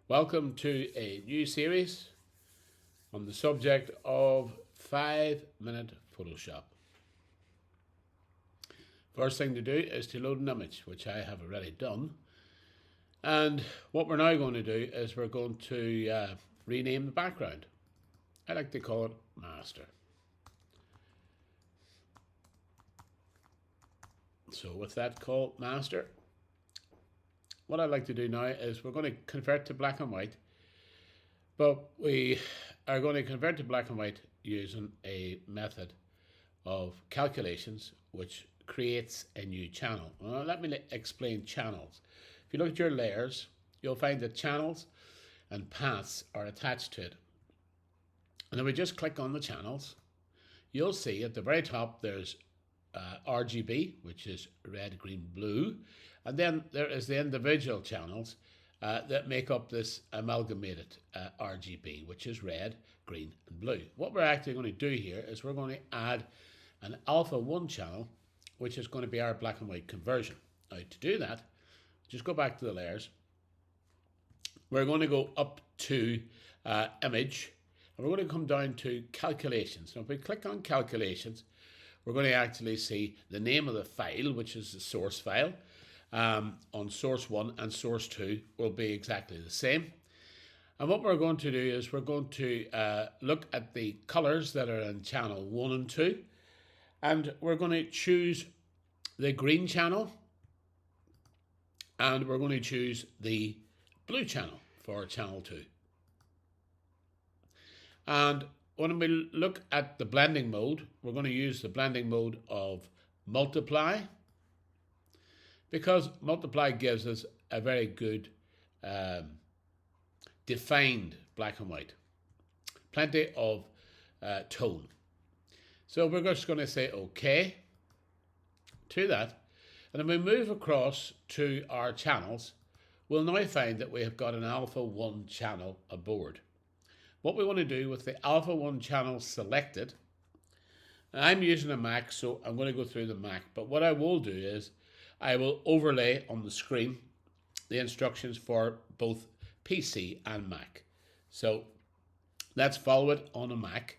Welcome to a new series on the subject of 5-minute Photoshop. First thing to do is to load an image, which I have already done. And what we're now going to do is we're going to rename the background. I like to call it Master. So with that called Master, what I'd like to do now is we're going to convert to black and white, but we are going to convert to black and white using a method of calculations which creates a new channel. Well, let me explain channels. If you look at your layers, you'll find that channels and paths are attached to it. And if we just click on the channels, you'll see at the very top there's RGB, which is red, green, blue, and then there is the individual channels that make up this amalgamated RGB, which is red, green, and blue. What we're actually going to do here is we're going to add an alpha 1 channel, which is going to be our black and white conversion. Now, to do that, just go back to the layers. We're going to go up to image, and we're going to come down to calculations. Now, if we click on calculations, we're going to actually see the name of the file, which is the source file. On source 1 and source 2 will be exactly the same. And what we're going to do is we're going to look at the colors that are in channel 1 and 2. And we're going to choose the green channel. And we're going to choose the blue channel for channel 2. And when we look at the blending mode, we're going to use the blending mode of multiply, because multiply gives us a very good defined black and white, plenty of tone. So we're just going to say OK to that. And if we move across to our channels, we'll now find that we have got an alpha 1 channel aboard. What we want to do with the alpha 1 channel selected, I'm using a Mac, so I'm going to go through the Mac, but what I will do is I will overlay on the screen the instructions for both PC and Mac. So let's follow it on a Mac,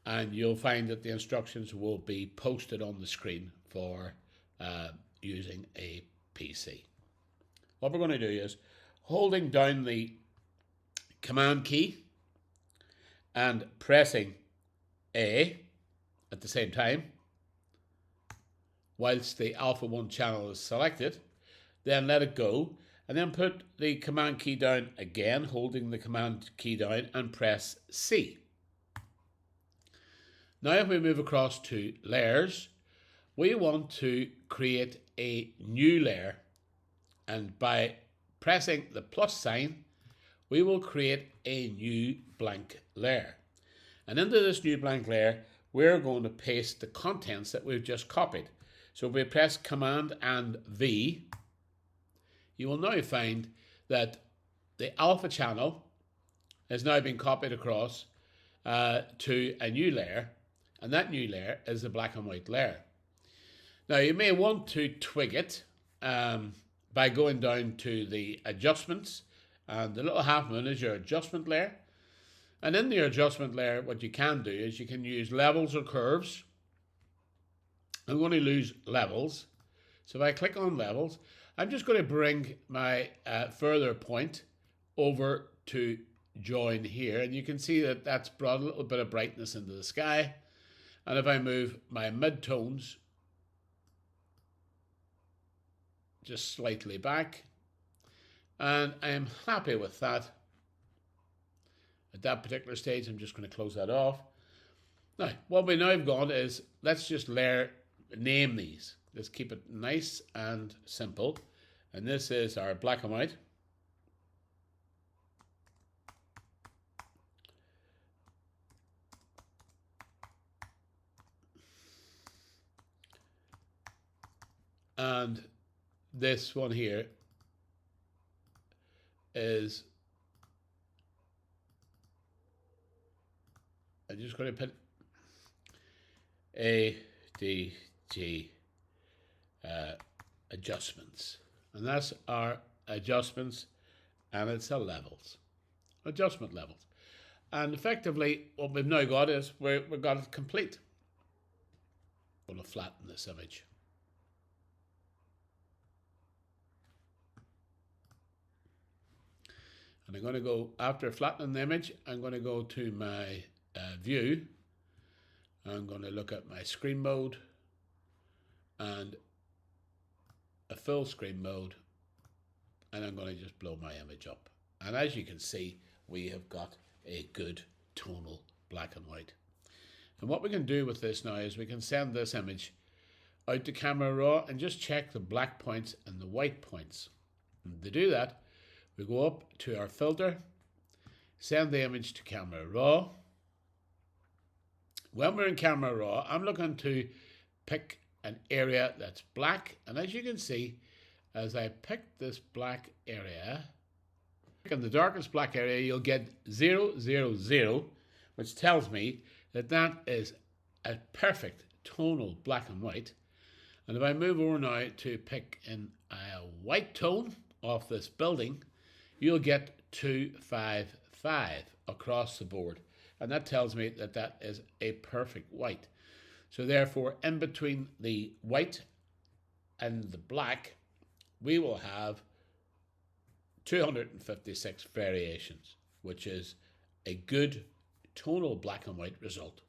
and you'll find that the instructions will be posted on the screen for using a PC. What we're going to do is holding down the Command key and pressing A at the same time, whilst the alpha 1 channel is selected, then let it go, and then put the Command key down again, holding the Command key down, and press C. Now if we move across to layers, we want to create a new layer, and by pressing the plus sign, we will create a new blank layer. And into this new blank layer, we're going to paste the contents that we've just copied. So if we press Command and V, you will now find that the alpha channel has now been copied across to a new layer, and that new layer is the black and white layer. Now you may want to twig it by going down to the adjustments, and the little half moon is your adjustment layer. And in the adjustment layer, what you can do is you can use levels or curves. I'm going to use levels. So if I click on levels, I'm just going to bring my further point over to join here. And you can see that that's brought a little bit of brightness into the sky. And if I move my mid-tones just slightly back, and I am happy with that. At that particular stage, I'm just going to close that off. Now, what we now have got is, let's just name these. Let's keep it nice and simple. And this is our black and white. And this one here is, I'm just going to put A, D, G adjustments. And that's our adjustments and it's a levels, adjustment levels. And effectively, what we've now got is we've got it complete. I'm going to flatten this image. And I'm going to go, after flattening the image, I'm going to go to my view. I'm going to look at my screen mode and a full screen mode, and I'm going to just blow my image up. And as you can see, we have got a good tonal black and white. And what we can do with this now is we can send this image out to Camera Raw and just check the black points and the white points. And to do that, we go up to our filter, send the image to Camera Raw. When we're in Camera Raw, I'm looking to pick an area that's black, and as you can see, as I pick this black area, in the darkest black area, you'll get 0, 0, 0, which tells me that that is a perfect tonal black and white. And if I move over now to pick in a white tone off this building, you'll get 255 across the board. And that tells me that that is a perfect white. So therefore, in between the white and the black, we will have 256 variations, which is a good tonal black and white result.